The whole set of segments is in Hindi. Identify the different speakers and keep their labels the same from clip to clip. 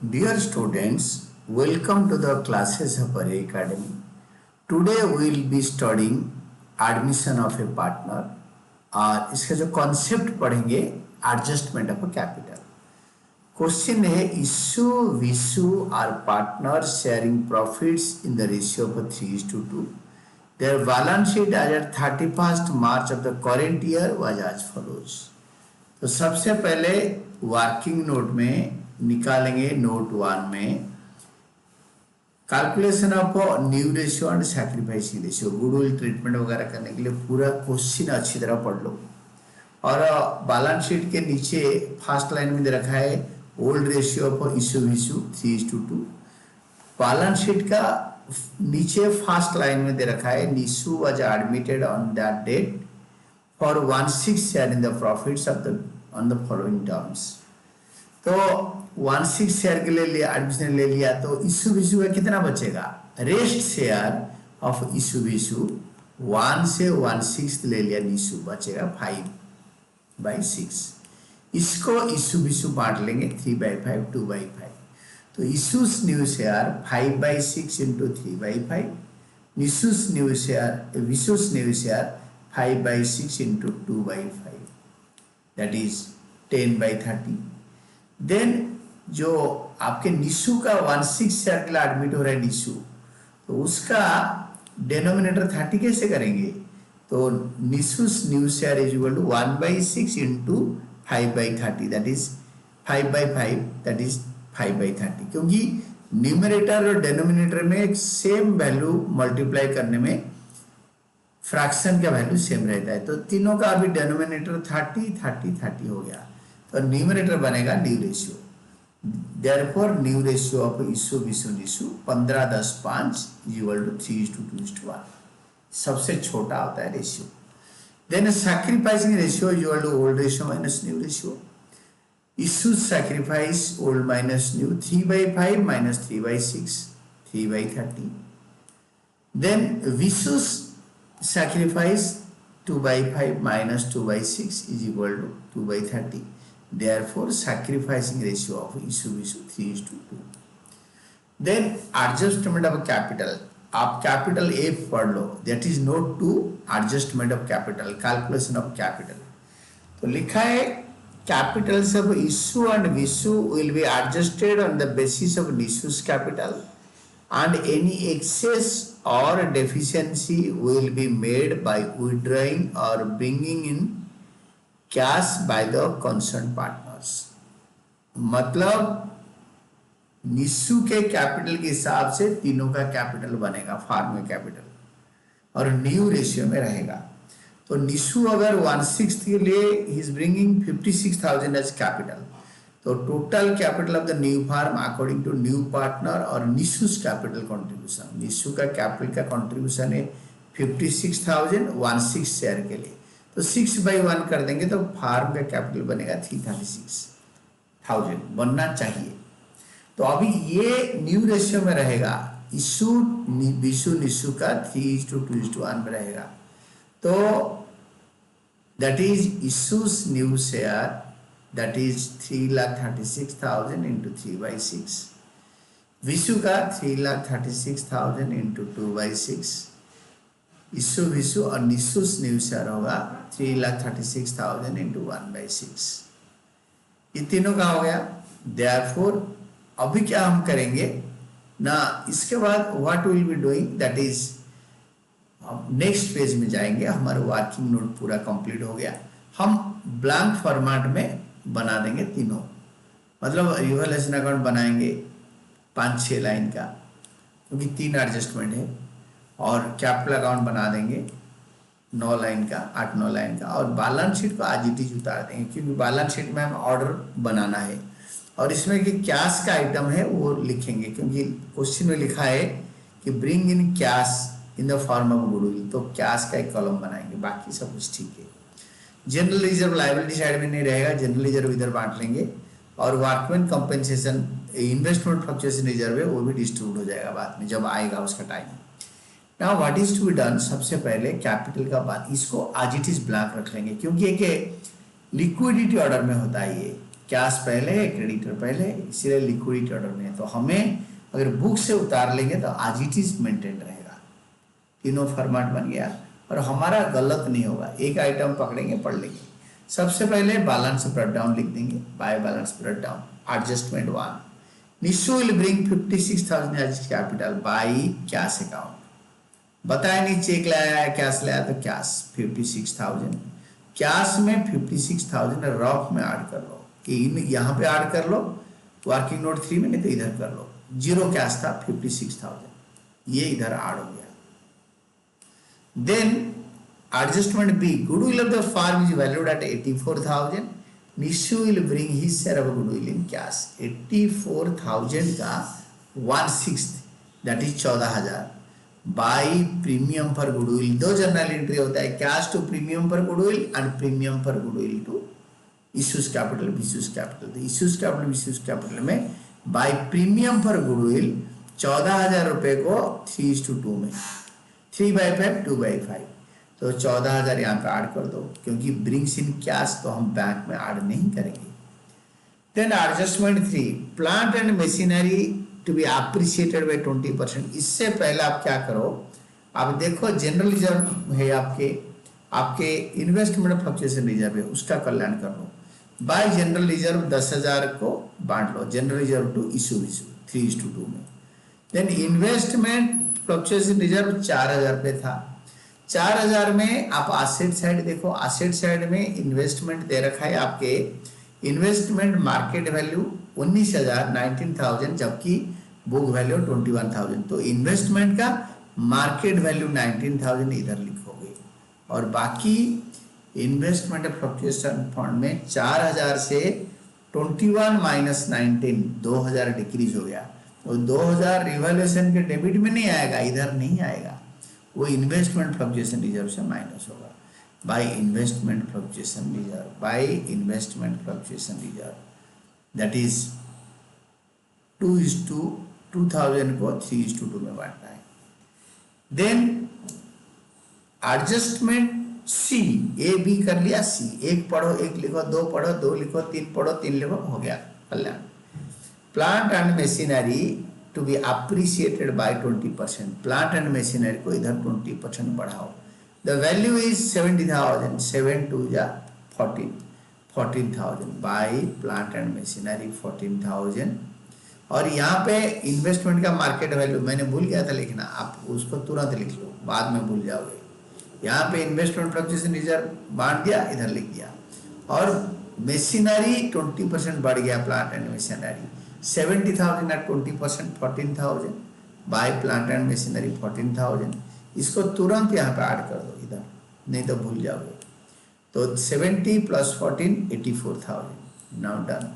Speaker 1: Dear students, welcome to the classes of our academy. Today we will be studying admission of a partner और इसका जो कॉन्सेप्ट पढ़ेंगे adjustment of a capital. Question है Ishu Vishu are partner sharing profits in the ratio of 3:2. Their balance sheet as at 31st March of the current year was as follows. तो सबसे पहले वर्किंग नोट में निकालेंगे. नोट 1 में calculation of new ratio and sacrificing ratio, goodwill treatment वगैरह करने के लिए पूरा क्वेश्चन अच्छी तरह पढ़ लो. और बैलेंस शीट के नीचे फर्स्ट लाइन में दे रखा है old ratio of Ishu Vishu 3:2. Balance sheet का नीचे फर्स्ट लाइन में दे रखा है Nishu was admitted on that date for 1/6 share in the profits of the on the following terms. तो 1/6 शेयर के लिए एडमिशन ले लिया तो इशू विशु का कितना बचेगा. Rest share of Ishu Vishu 1 से 1/6 ले लिया, निशु बचेगा 5/6. इसको इशू विशु बांट लेंगे 3/5 2/5. तो Ishu's new share 5/6 into 3/5, Nishu's new share Vishu's new share 5/6 into 2/5, that is 10/30. Then जो आपके निशु का 1/6 शेयर के लिए एडमिट हो रहा है निशु, तो उसका डिनोमिनेटर 30 कैसे करेंगे. तो Nishu's new share is equal to 1/6 into 5/30, that is 5/5, that is 5/30. क्योंकि न्यूमरेटर और डिनोमिनेटर में सेम वैल्यू मल्टीप्लाई करने में फ्रैक्शन का वैल्यू सेम रहता है. तो तीनों का अभी डिनोमिनेटर 30 30 30 हो गया, तो न्यूमरेटर बनेगा new ratio. Therefore new ratio of Ishu Vishu Nishu 15 10 5 equal to 3:2:1. सबसे छोटा होता है ratio. Then sacrificing ratio equal to old ratio minus new ratio. Ishu sacrifice old minus new 3/5 minus 3/6 3/30. Then Vishu's sacrifice 2/5 minus 2/6 is equal to 2/30. Therefore, sacrificing ratio of issue 3:2. Then adjustment of capital. आप कैपिटल ए पढ़ लो, that is note to adjustment of capital, calculation of capital. तो लिखा है capitals of Ishu and Vishu will be adjusted on the basis of Nishu's capital and any excess or deficiency will be made by withdrawing or bringing in cash by the concerned partners. मतलब निशु के कैपिटल के हिसाब से तीनों का कैपिटल बनेगा फार्म में कैपिटल, और न्यू रेशियो में रहेगा. तो निशु अगर 1/6 के लिए ही इज ब्रिंगिंग 56,000 एज कैपिटल, तो total capital of the new firm according to new partner और निशुस कैपिटल कंट्रीब्यूशन, निशु का कैपिटल का कंट्रीब्यूशन है 56,000 1/6 शेयर के लिए. तो 6/1 कर देंगे तो फार्म का कैपिटल बनेगा 336,000 बनना चाहिए. तो अभी ये न्यू रेशियो में रहेगा, इशू विशु निशु का 3:2:1 में रहेगा. तो that is issues new share, that is 3,36,000 into 3/6. Vishu का 3,36,000 into 2/6. इशु विशु और निशुस न्यू शेयर होगा 3,36,000 into 1/6. ये तीनों का हो गया. Therefore अभी क्या हम करेंगे ना, इसके बाद what will be doing, that is next page में जाएंगे. हमारा वर्किंग नोट पूरा कंप्लीट हो गया. हम ब्लैंक फॉर्मेट में बना देंगे तीनों, मतलब रिवॉल्यूशन अकाउंट बनाएंगे 5-6 लाइन का, क्योंकि 3 एडजस्टमेंट है. और कैपिटल अकाउंट बना देंगे 9 लाइन का, 8-9 लाइन का. और बैलेंस शीट को आज इट इज उतार देंगे, क्योंकि बैलेंस शीट में हमें ऑर्डर बनाना है. और इसमें कि कैश का आइटम है वो लिखेंगे, क्योंकि क्वेश्चन में लिखा है कि bring in cash in the form of goodwill, तो कैश का एक कॉलम बनाएंगे. बाकी सब कुछ ठीक है. जनरल रिजर्व लायबिलिटी साइड में नहीं रहेगा, जनरल रिजर्व इधर बांट लेंगे. और workman compensation investment fluctuation reserve है वो भी डिस्ट्रीब्यूट हो जाएगा बाद में जब आएगा उसका time. Now what is to be done, सबसे पहले कैपिटल का बात, इसको आज इट इज ब्लैंक रख लेंगे, क्योंकि एक लिक्विडिटी ऑर्डर में होता है ये. कैश पहले है, क्रेडिटर पहले है, इसीलिए लिक्विडिटी ऑर्डर में है। तो हमें अगर बुक से उतार लेंगे तो आज इट इज मेंटेन रहेगा, तीनों फॉर्मेट बन गया और हमारा गलत नहीं होगा। एक आइटम पकड़ेंगे, पढ़ लेंगे। सबसे पहले बैलेंस ब्रेक डाउन लिख देंगे, by balance break down. Adjustment 1, Nishu will bring 56,000 as capital by cash account. बताया नहीं चेक लाया है, कैश लाया तो कैश 56,000, कैश में 56,000 रॉक में ऐड कर लो, कि यहाँ पे ऐड कर लो वर्किंग नोट 3 में, नहीं तो इधर कर लो। जीरो कैश था 56,000, ये इधर ऐड हो गया। Then adjustment B, goodwill of the firm is valued at 84,000, Nishu will bring his share of goodwill in cash. 84,000 का 1/6 दैट इज 14,000 बाई प्रीमियम पर गुडविल। दो जर्नल एंट्री होता है, कैश टू प्रीमियम पर गुडविल एंड प्रीमियम पर goodwill to Ishu's capital, Ishu's capital. तो इश्यूज कैपिटल, इश्यूज कैपिटल में बाई प्रीमियम पर गुडविल 14,000 रुपए को 3:2 में, 3/5 2/5, तो 14,000 यहाँ पे ऐड कर दो, क्योंकि ब्रिंग्स इन कैश तो हम बैंक में ऐड नहीं करेंगे। Then adjustment 3, plant and machinery to be appreciated by 20%। इससे पहले आप क्या करो, आप देखो जनरल रिजर्व है आपके इन्वेस्टमेंट फ्लक्चुएशन रिजर्व है, उसका कल्याण कर लो। बाय जनरल रिजर्व 10,000 को बांट लो, जनरल रिजर्व टू इशू 3:2 में। देन इन्वेस्टमेंट फ्लक्चुएशन रिजर्व 4,000 पे था, 4,000 में आप एसेट साइड देखो, एसेट साइड में इन्वेस्टमेंट दे रखा है आपके इन्वेस्टमेंट मार्केट वैल्यू 19,000 19,000, जबकि बुक वैल्यू 21,000। तो इन्वेस्टमेंट का मार्केट वैल्यू 19,000 इधर लिखोगे, और बाकी इन्वेस्टमेंट फ्लक्चुएशन फंड में 4,000 से 21 माइनस 19 2,000 डिक्रीज हो गया। तो 2,000 रिवैल्यूएशन के डेबिट में नहीं आएगा, इधर नहीं आएगा, वो इन्वेस्टमेंट फ्लक्चुएशन रिजर्व से माइनस होगा। By investment fluctuation reserve, by investment fluctuation reserve, that is 2:2000 को 3:2 में बांटना है। Then adjustment C, A B कर लिया, सी एक पढ़ो एक लिखो, दो पढ़ो दो लिखो, तीन पढ़ो तीन लिखो, हो गया कल्याण। Plant and machinery to be appreciated by 20%, plant and machinery को इधर 20% बढ़ाओ। द वैल्यू इज 70,000, 7 2 जा 14,000 बाय प्लांट एंड मशीनरी 14,000। और यहाँ पे इन्वेस्टमेंट का मार्केट वैल्यू मैंने भूल गया था लिखना, आप उसको तुरंत लिख लो, बाद में भूल जाओगे। यहाँ पे इन्वेस्टमेंट फ्लक्चुएशन रिजर्व बांट दिया, इधर लिख दिया। और मशीनरी 20% बढ़ गया, plant and machinery 70,000 at 20% 14,000 by plant and machinery 14,000। इसको तुरंत यहाँ पे ऐड कर दो इधर, नहीं तो भूल जाओगे। तो 70 + 14 84,000, now done.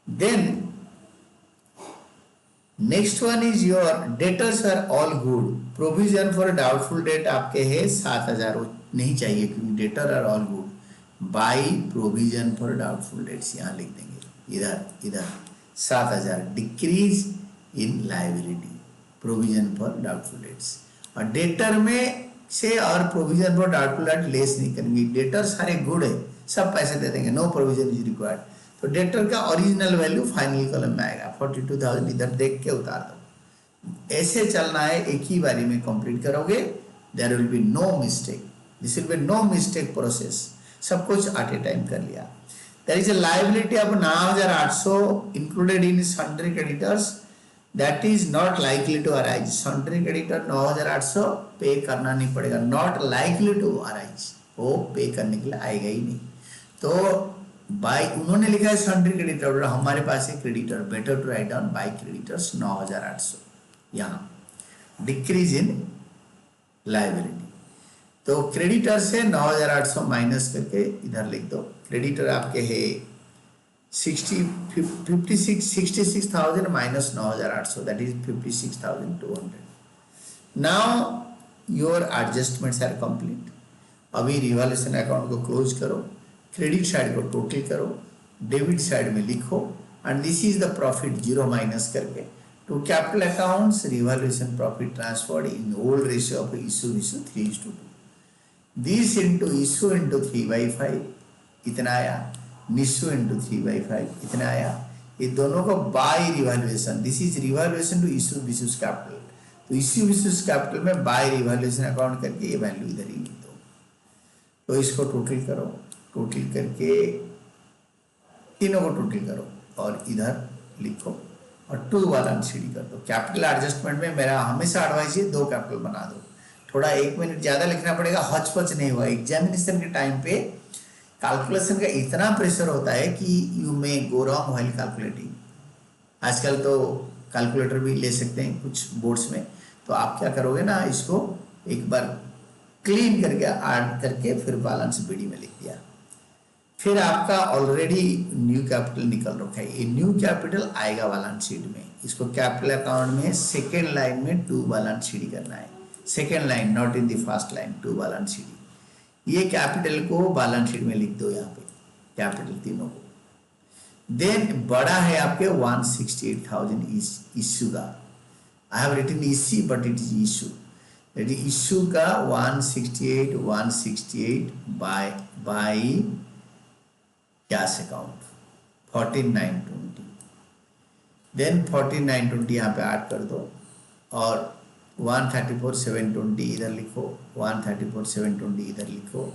Speaker 1: Then next one is your debtors are all good, provision for doubtful debt आपके है 7,000, नहीं चाहिए क्योंकि debtor are all good. By provision for doubtful debts यहाँ लिख देंगे, इधर 7,000 decrease in liability, provision for doubtful debts. और डेटर में से और provision for doubtful debt less नहीं करेंगे, डेटर सारे गुड है, सब पैसे दे देंगे, नो प्रोविजन इज रिक्वायर्ड। तो डेटर का ओरिजिनल वैल्यू फाइनल कॉलम में आएगा 42,000, इधर देख के उतार दो। ऐसे चलना है, एक ही बारी में कंप्लीट करोगे, there will be no mistake, this will be no mistake process, सब कुछ एट ए टाइम कर लिया। There is a liability of 9,800 included in sundry creditors, that is not likely to arise. Sundry creditor 9,800 pay करना नहीं पड़ेगा, नॉट लाइकली टू अराइज, वो पे करने के लिए आएगा ही नहीं। तो बाय उन्होंने लिखा है सन्ड्री क्रेडिटर, हमारे पास है creditor, better to write down by creditors 9,800, यहाँ डिक्रीज इन लायबिलिटी। तो क्रेडिटर से 9,800 माइनस करके इधर लिख दो। क्रेडिटर आपके है 66,000 minus 9,800, that is 56,200। Now your adjustments are complete. अभी रिवैल्यूएशन अकाउंट को क्लोज करो, क्रेडिट साइड को टोटल करो, डेबिट साइड में लिखो, and this is the profit zero minus करके to capital accounts revaluation profit transferred in old ratio of Ishu 3:2, this into Ishu into 3/5 इतना आया। निशु इंटू 3/5 इतना आया। ये दोनों को by revaluation, this is revaluation to Ishu Vishu's capital. तो इशू विशुस कैपिटल में बाय रिवैल्यूएशन अकाउंट करके ये वैल्यू इधर ही लिख दो। तो इसको टोटल करो, टोटल करके तीनों को टोटल करो और इधर लिखो और टू बैलेंस शीट कर दो। कैपिटल एडजस्टमेंट में मेरा हमेशा एडवाइस है 2 कैपिटल बना दो। थोड़ा 1 मिनट ज़्यादा लिखना पड़ेगा, हचपच नहीं हुआ। एग्जामिनेशन के टाइम पे कैलकुलेशन का इतना प्रेशर होता है कि you may go wrong while calculating. आजकल तो कैलकुलेटर भी ले सकते हैं कुछ बोर्ड्स में। तो आप क्या करोगे ना, इसको एक बार क्लीन करके ऐड करके फिर बैलेंस बीडी में लिख दिया। फिर आपका ऑलरेडी न्यू कैपिटल निकल रखा है, ये न्यू कैपिटल आएगा बैलेंस शीट में। इसको कैपिटल अकाउंट में सेकेंड लाइन में टू बैलेंस शीट करना है। Second line, not in the first line, to balance sheet. ये कैपिटल को बैलेंस शीट में लिख दो यहाँ पे, कैपिटल तीनों को। देन बड़ा है आपके 168,000 इश्यू का। आई हैव रिटन इसी but it is issue. Issue का 168 बाय कैश अकाउंट 4920। देन 4920 यहाँ पे ऐड कर दो और 134,720 इधर लिखो, 134,720 इधर लिखो।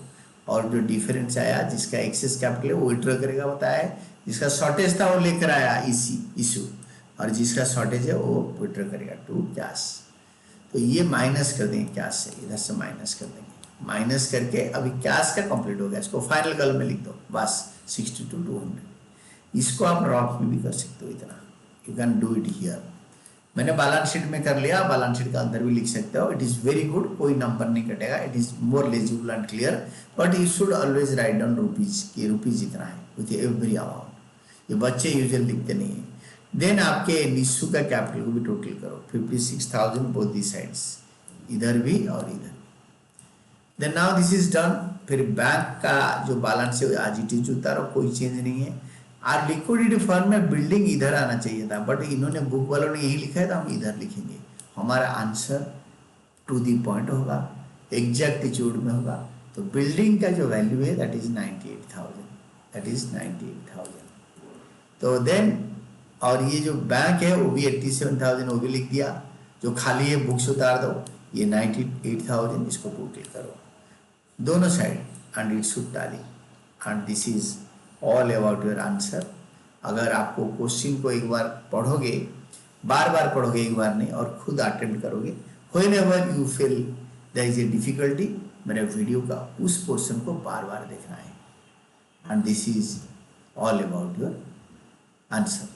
Speaker 1: और जो डिफरेंस आया जिसका एक्सेस कैपिटल है वो विड्रॉ करेगा बताया, जिसका शॉर्टेज था वो लेकर आया इशू, और जिसका शॉर्टेज है वो विड्रॉ करेगा टू कैश। तो ये माइनस कर देंगे कैश से, इधर से माइनस कर देंगे। माइनस करके अभी कैश का कंप्लीट हो गया, इसको फाइनल कॉलम में लिख दो बस 62,200। इसको आप ड्रॉप में भी कर सकते हो इतना, you can do it here. मैंने बैलेंस शीट में कर लिया, बैलेंस शीट का अंदर भी लिख सकते हो। इट इज़ वेरी गुड, कोई नंबर नहीं कटेगा, it is more legible and clear. But you should always write down rupees कि रुपीज़ इतना है विथ एवरी अमाउंट। ये बच्चे यूजुअल लिखते नहीं हैं। देन आपके निशु का कैपिटल को भी टोटल करो, 56,000 बोथ दी साइड्स, इधर भी और इधर। Then now this is done. फिर बैंक का जो बैलेंस है आज इट इज उतारो, कोई चेंज नहीं है। और लिक्विडिटी फंड में बिल्डिंग इधर आना चाहिए था, बट इन्होंने बुक वालों ने यही लिखा है तो हम इधर लिखेंगे। हमारा आंसर टू दी पॉइंट होगा, एग्जैक्टिट्यूड में होगा। तो बिल्डिंग का जो वैल्यू है दैट इज 98,000, दैट इज 98,000। तो देन और ये जो बैंक है वो भी 87,000 वो भी लिख दिया। जो खाली है बुक्स उतार दो, ये 98,000, इसको टोटल करो दोनों side and it should tally. And this is all about your answer. अगर आपको क्वेश्चन को एक बार पढ़ोगे, बार बार पढ़ोगे, एक बार नहीं, और खुद अटेम्प्ट करोगे, whenever you feel there is a difficulty, मेरे वीडियो का उस पोर्शन को बार बार देखना है। And this is all about your answer.